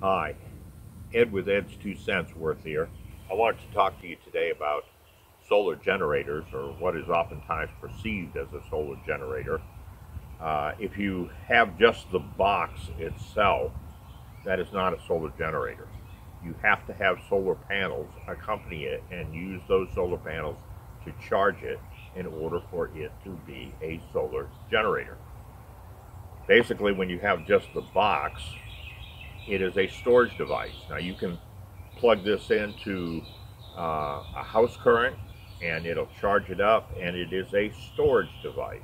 Hi, Ed with Ed's 2 cents worth here. I wanted to talk to you today about solar generators, or what is oftentimes perceived as a solar generator. If you have just the box itself, that is not a solar generator. You have to have solar panels accompany it and use those solar panels to charge it in order for it to be a solar generator. Basically, when you have just the box, it is a storage device. Now you can plug this into a house current and it'll charge it up, and it is a storage device.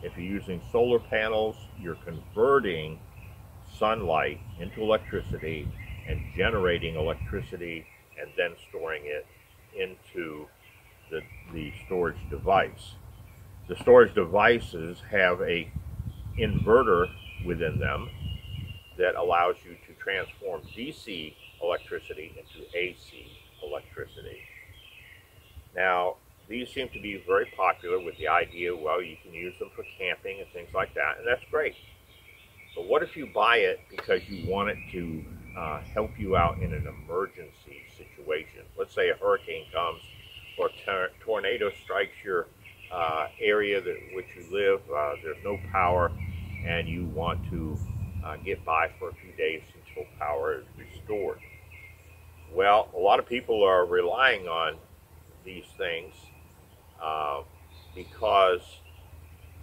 If you're using solar panels, you're converting sunlight into electricity and generating electricity and then storing it into the storage device. The storage devices have a inverter within them that allows you to transform DC electricity into AC electricity. Now, these seem to be very popular with the idea, well, you can use them for camping and things like that, and that's great. But what if you buy it because you want it to help you out in an emergency situation? Let's say a hurricane comes or a tornado strikes your area which you live, there's no power, and you want to get by for a few days until power is restored. Well, a lot of people are relying on these things because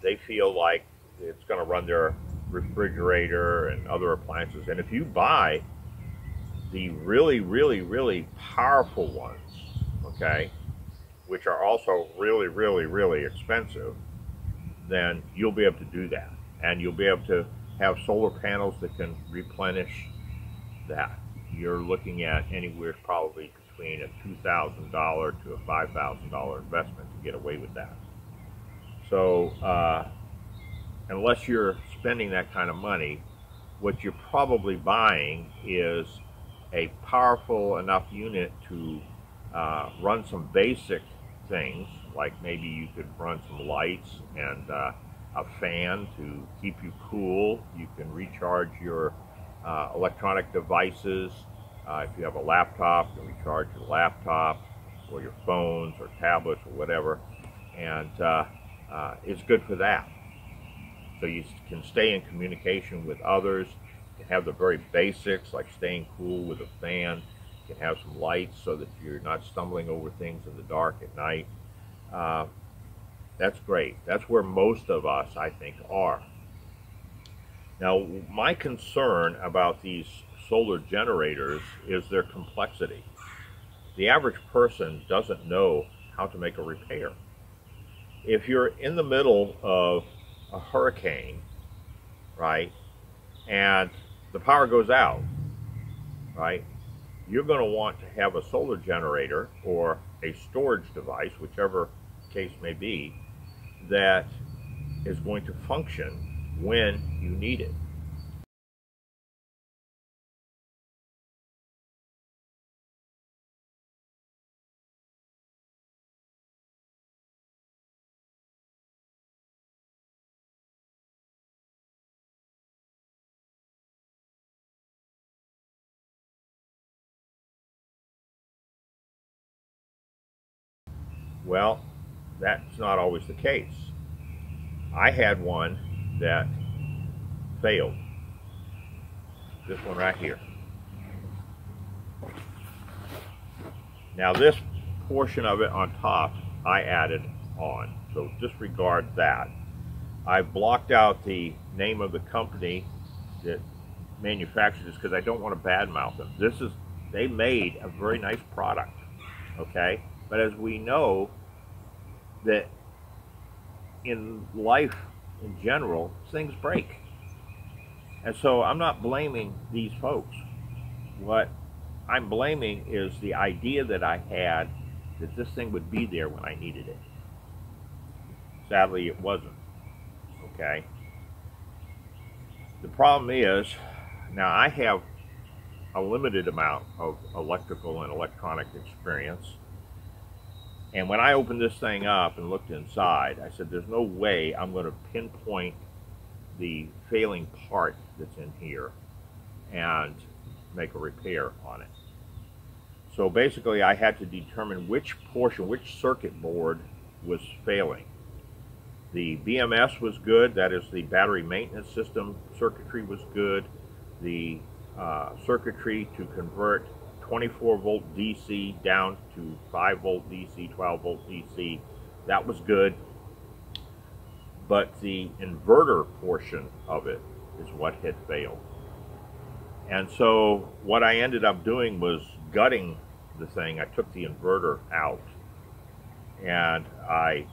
they feel like it's going to run their refrigerator and other appliances. And if you buy the really powerful ones, okay, which are also really expensive, then you'll be able to do that. And you'll be able to have solar panels that can replenish that. You're looking at anywhere probably between a $2,000 to a $5,000 investment to get away with that. So unless you're spending that kind of money, what you're probably buying is a powerful enough unit to run some basic things, like maybe you could run some lights and a fan to keep you cool. You can recharge your electronic devices. If you have a laptop, you can recharge your laptop or your phones or tablets or whatever, and it's good for that. So you can stay in communication with others. You can have the very basics like staying cool with a fan. You can have some lights so that you're not stumbling over things in the dark at night. That's great. That's where most of us, I think, are. Now, my concern about these solar generators is their complexity. The average person doesn't know how to make a repair. If you're in the middle of a hurricane, right, and the power goes out, right, you're going to want to have a solar generator or a storage device, whichever case may be, that is going to function when you need it. Well, that's not always the case. I had one that failed. This one right here. Now this portion of it on top, I added on, so disregard that. I blocked out the name of the company that manufactured this because I don't want to badmouth them. They made a very nice product, okay? But as we know, that in life in general, things break. And so I'm not blaming these folks. What I'm blaming is the idea that I had that this thing would be there when I needed it. Sadly, it wasn't, okay? The problem is, now I have a limited amount of electrical and electronic experience. And when I opened this thing up and looked inside, I said, there's no way I'm going to pinpoint the failing part that's in here and make a repair on it. So basically I had to determine which portion, which circuit board was failing. The BMS was good, that is the battery maintenance system circuitry was good. The circuitry to convert 24 volt DC down to 5 volt DC, 12 volt DC, that was good. But the inverter portion of it is what had failed. And so what I ended up doing was gutting the thing. I took the inverter out and I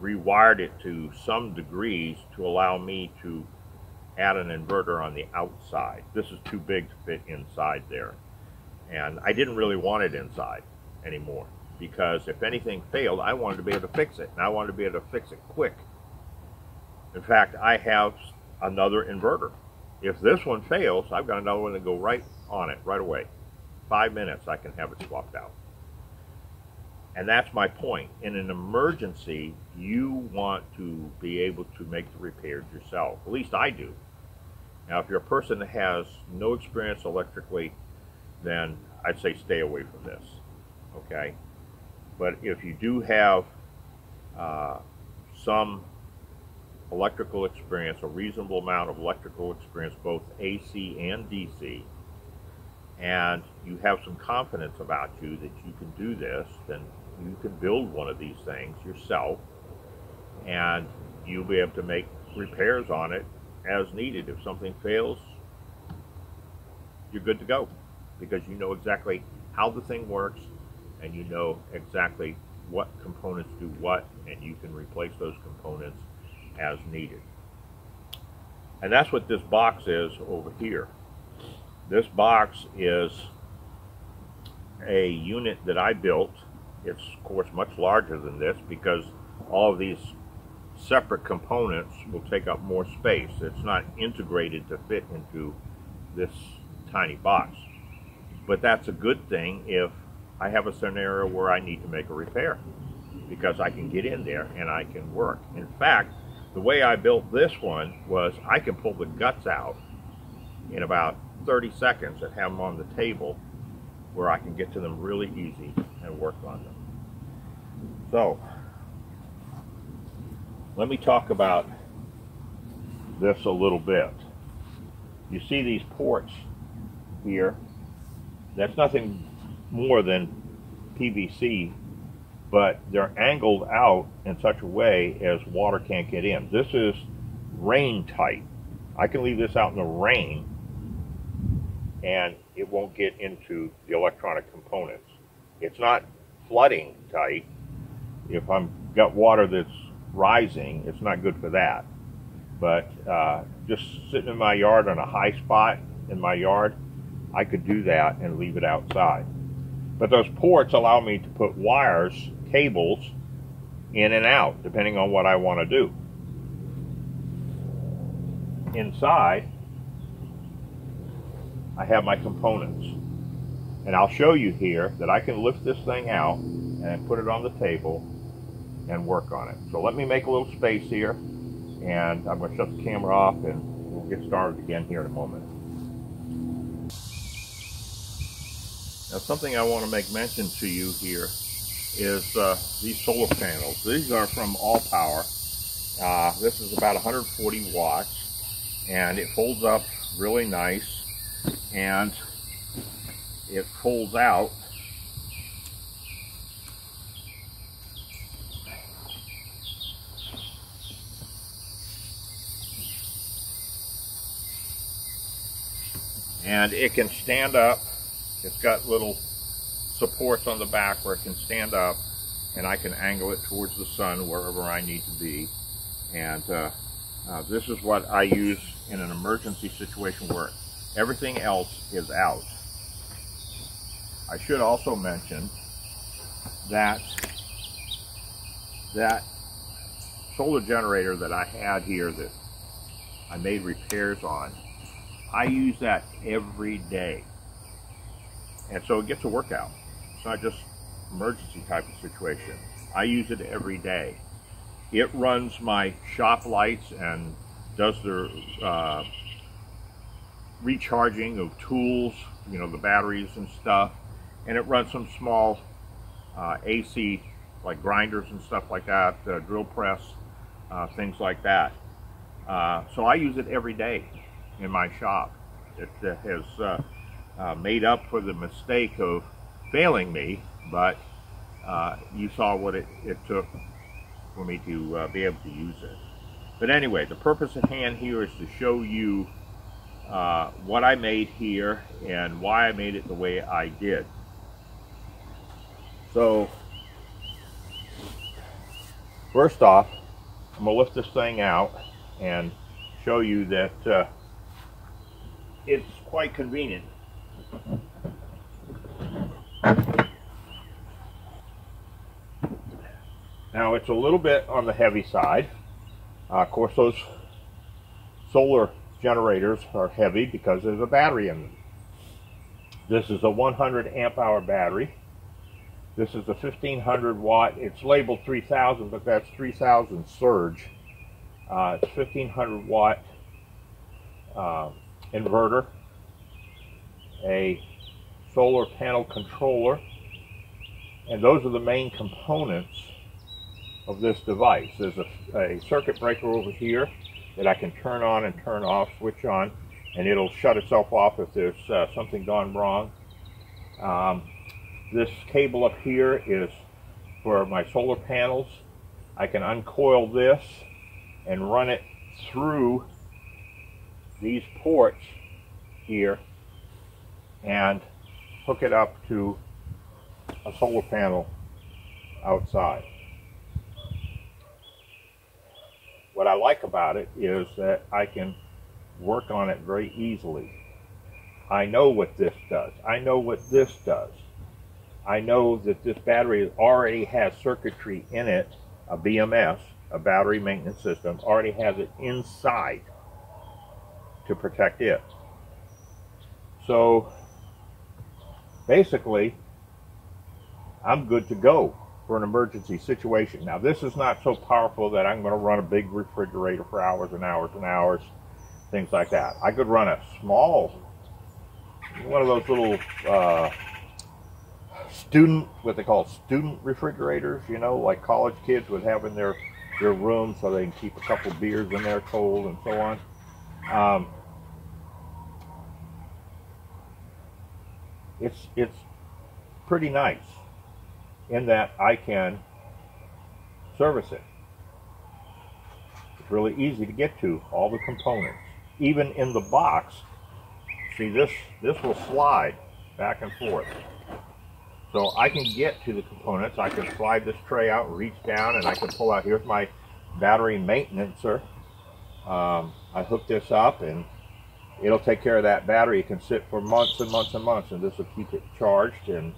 rewired it to some degrees to allow me to add an inverter on the outside. This is too big to fit inside there. And I didn't really want it inside anymore because if anything failed, I wanted to be able to fix it. And I wanted to be able to fix it quick. In fact, I have another inverter. If this one fails, I've got another one to go right on it right away. 5 minutes, I can have it swapped out. And that's my point. In an emergency, you want to be able to make the repairs yourself. At least I do. Now, if you're a person that has no experience electrically, then I'd say stay away from this, okay? But if you do have some electrical experience, a reasonable amount of electrical experience, both AC and DC, and you have some confidence about you that you can do this, then you can build one of these things yourself and you'll be able to make repairs on it as needed. If something fails, you're good to go because you know exactly how the thing works and you know exactly what components do what, and you can replace those components as needed. And that's what this box is over here. This box is a unit that I built. It's of course much larger than this because all of these separate components will take up more space. It's not integrated to fit into this tiny box. But that's a good thing if I have a scenario where I need to make a repair, because I can get in there and I can work. In fact, the way I built this one was I can pull the guts out in about 30 seconds and have them on the table where I can get to them really easy and work on them. So, let me talk about this a little bit. You see these ports here? That's nothing more than PVC, but they're angled out in such a way as water can't get in. This is rain tight. I can leave this out in the rain and it won't get into the electronic components. It's not flooding tight. If I've got water that's rising, it's not good for that. But just sitting in my yard on a high spot in my yard, I could do that and leave it outside. But those ports allow me to put wires, cables, in and out, depending on what I want to do. Inside, I have my components. And I'll show you here that I can lift this thing out and put it on the table and work on it. So let me make a little space here, and I'm going to shut the camera off and we'll get started again here in a moment. Now, something I want to make mention to you here is these solar panels. These are from All Power. This is about 140 watts, and it folds up really nice, and it folds out and it can stand up. It's got little supports on the back where it can stand up, and I can angle it towards the sun wherever I need to be. And this is what I use in an emergency situation where everything else is out. I should also mention that that solar generator that I had here that I made repairs on, I use that every day. And so it gets a workout. It's not just emergency type of situation. I use it every day. It runs my shop lights and does the recharging of tools you know, the batteries and stuff, and it runs some small AC, like grinders and stuff like that, drill press, things like that. So I use it every day in my shop. It has made up for the mistake of failing me, but you saw what it took for me to be able to use it. But anyway, the purpose at hand here is to show you what I made here and why I made it the way I did. So first off, I'm going to lift this thing out and show you that it's quite convenient. Now it's a little bit on the heavy side. Of course, those solar generators are heavy because there's a battery in them. This is a 100 amp hour battery. This is a 1500 watt. It's labeled 3000, but that's 3000 surge. It's 1500 watt inverter, a solar panel controller, and those are the main components of this device. There's a circuit breaker over here that I can turn on and turn off, switch on, and it'll shut itself off if there's something gone wrong. This cable up here is for my solar panels. I can uncoil this and run it through these ports here and hook it up to a solar panel outside. What I like about it is that I can work on it very easily. I know what this does. I know what this does. I know that this battery already has circuitry in it, a BMS, a battery maintenance system, already has it inside to protect it. So basically, I'm good to go for an emergency situation. Now, this is not so powerful that I'm going to run a big refrigerator for hours and hours and hours, things like that. I could run a small, one of those little what they call student refrigerators, you know, like college kids would have in their room so they can keep a couple beers in there cold and so on. It's pretty nice in that I can service it. It's really easy to get to, all the components. Even in the box, see, this will slide back and forth. So I can get to the components. I can slide this tray out, reach down, and I can pull out. Here's my battery maintenancer. I hook this up and it'll take care of that battery. It can sit for months and months and months, and this will keep it charged. And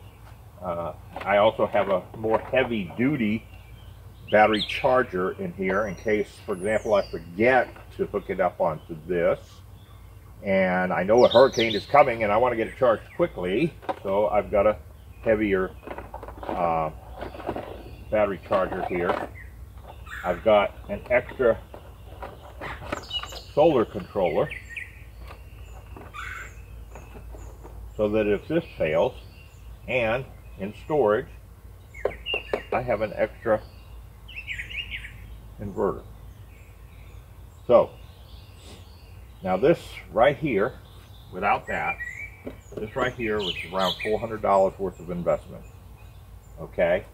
I also have a more heavy duty battery charger in here in case, for example, I forget to hook it up onto this and I know a hurricane is coming and I want to get it charged quickly, so I've got a heavier battery charger here. I've got an extra solar controller so that if this fails, and in storage I have an extra inverter. So now this right here, without that, this right here was around $400 worth of investment. Okay,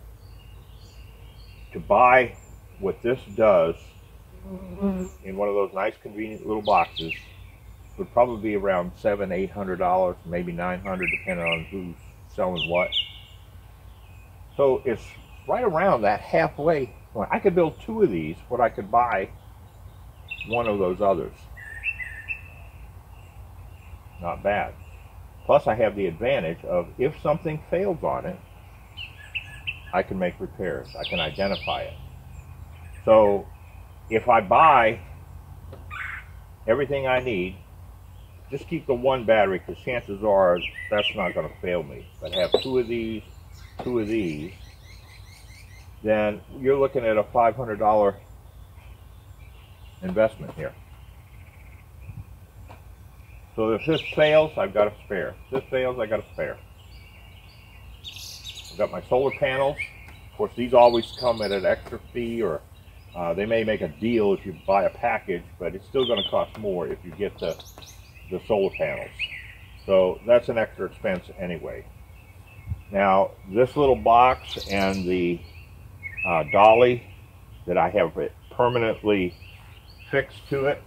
to buy what this does in one of those nice convenient little boxes would probably be around $700-800, maybe $900, depending on who's selling what. So it's right around that halfway point. I could build two of these when I could buy one of those others. Not bad. Plus I have the advantage of, if something fails on it, I can make repairs. I can identify it. So if I buy everything I need, just keep the one battery, because chances are that's not going to fail me. But have two of these, then you're looking at a $500 investment here. So if this fails, I've got a spare. If this fails, I got a spare. I've got my solar panels. Of course, these always come at an extra fee, or they may make a deal if you buy a package, but it's still going to cost more if you get the solar panels. So that's an extra expense anyway. Now, this little box and the dolly that I have it permanently fixed to it,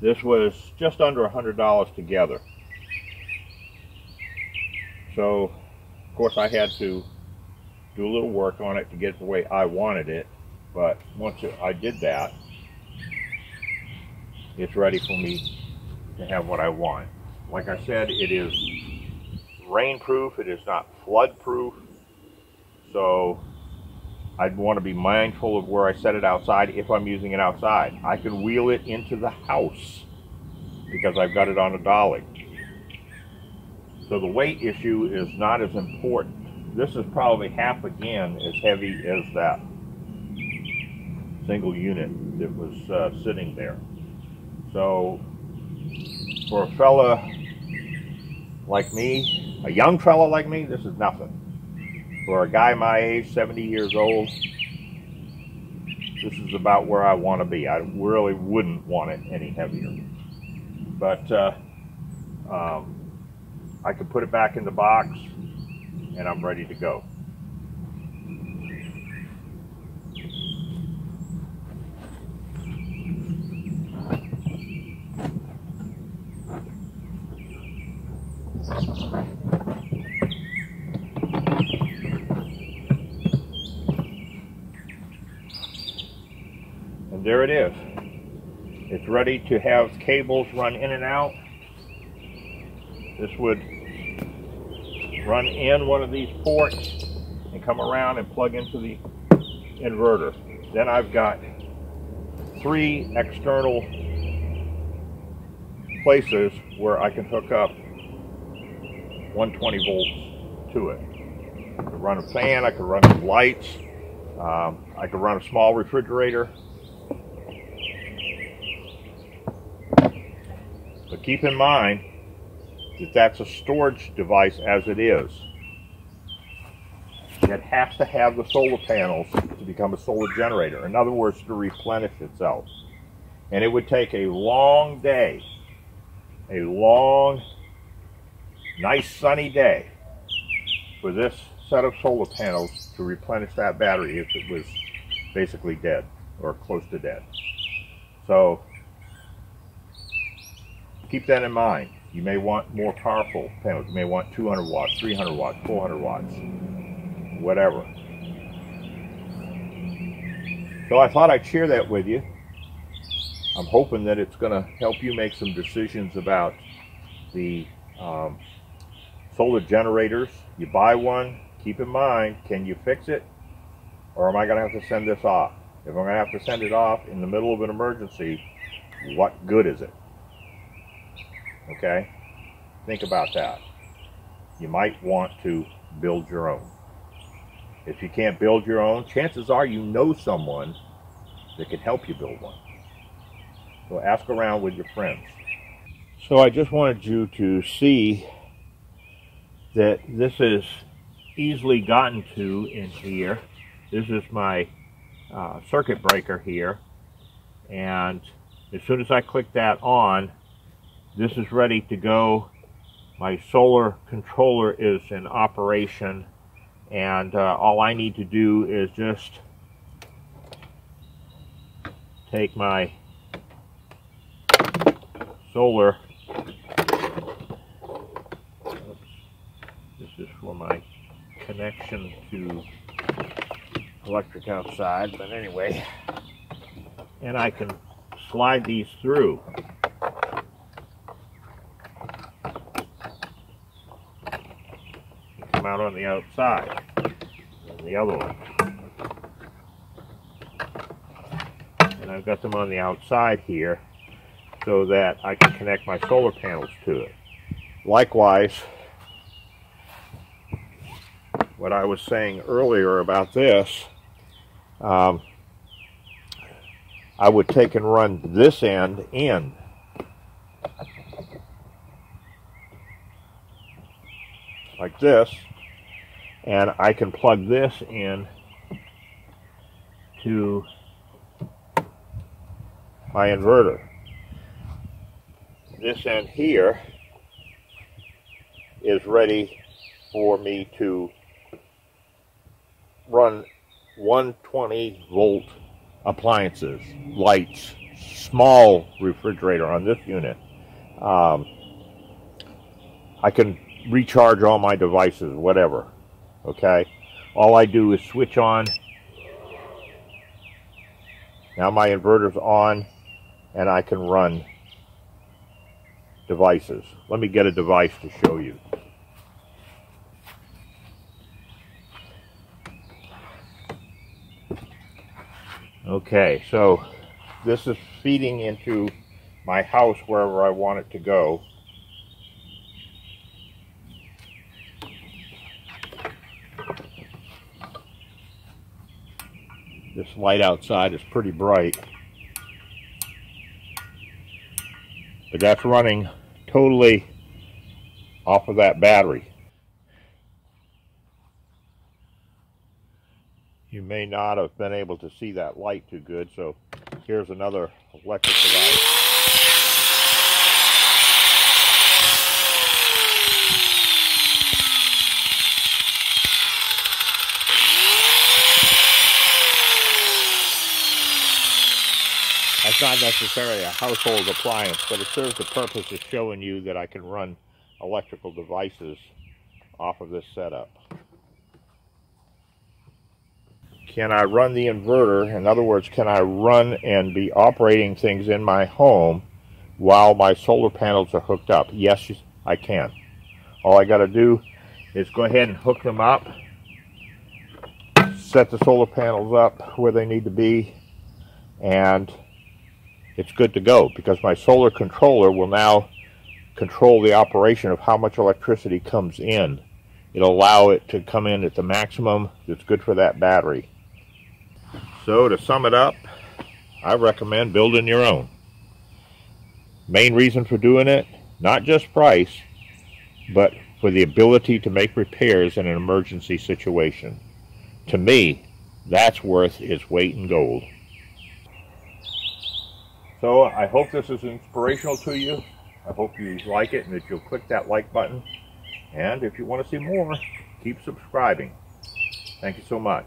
this was just under $100 together. So, of course, I had to do a little work on it to get it the way I wanted it, but once I did that, it's ready for me to have what I want. Like I said, it is rainproof, it is not flood-proof, so I'd want to be mindful of where I set it outside if I'm using it outside. I can wheel it into the house because I've got it on a dolly. So the weight issue is not as important. This is probably half again as heavy as that single unit that was sitting there. So for a fella like me, a young fella like me, this is nothing. For a guy my age, 70 years old, this is about where I want to be. I really wouldn't want it any heavier. But I can put it back in the box and I'm ready to go. And there it is. It's ready to have cables run in and out. This would run in one of these ports and come around and plug into the inverter. Then I've got 3 external places where I can hook up 120 volts to it. I could run a fan, I could run some lights, I could run a small refrigerator. But keep in mind that that's a storage device as it is. It has to have the solar panels to become a solar generator. In other words, to replenish itself. And it would take a long day, a long, nice sunny day, for this set of solar panels to replenish that battery if it was basically dead or close to dead. So keep that in mind. You may want more powerful panels. You may want 200 watts, 300 watts, 400 watts, whatever. So I thought I'd share that with you. I'm hoping that it's going to help you make some decisions about the solar generators. You buy one, keep in mind, can you fix it? Or am I going to have to send this off? If I'm going to have to send it off in the middle of an emergency, what good is it? Okay? Think about that. You might want to build your own. If you can't build your own, chances are you know someone that can help you build one. So ask around with your friends. So I just wanted you to see that this is easily gotten to in here. This is my circuit breaker here. And as soon as I click that on, this is ready to go. My solar controller is in operation, and all I need to do is just take my solar, this is for my connection to electric outside, but anyway, and I can slide these through. Out on the outside, and the other one, and I've got them on the outside here so that I can connect my solar panels to it. Likewise, what I was saying earlier about this, I would take and run this end in. Like this, and I can plug this in to my inverter. This end here is ready for me to run 120 volt appliances, lights, small refrigerator on this unit. I can recharge all my devices, whatever, okay? All I do is switch on. Now my inverter's on, and I can run devices. Let me get a device to show you. Okay, so this is feeding into my house wherever I want it to go. This light outside is pretty bright, but that's running totally off of that battery. You may not have been able to see that light too good, so here's another electric device. That's not necessarily a household appliance, but it serves the purpose of showing you that I can run electrical devices off of this setup. Can I run the inverter? In other words, can I run and be operating things in my home while my solar panels are hooked up? Yes, I can. All I got to do is go ahead and hook them up, set the solar panels up where they need to be, and it's good to go, because my solar controller will now control the operation of how much electricity comes in. It'll allow it to come in at the maximum that's good for that battery. So to sum it up, I recommend building your own. Main reason for doing it, not just price, but for the ability to make repairs in an emergency situation. To me, that's worth its weight in gold. So I hope this is inspirational to you. I hope you like it and that you'll click that like button. And if you want to see more, keep subscribing. Thank you so much.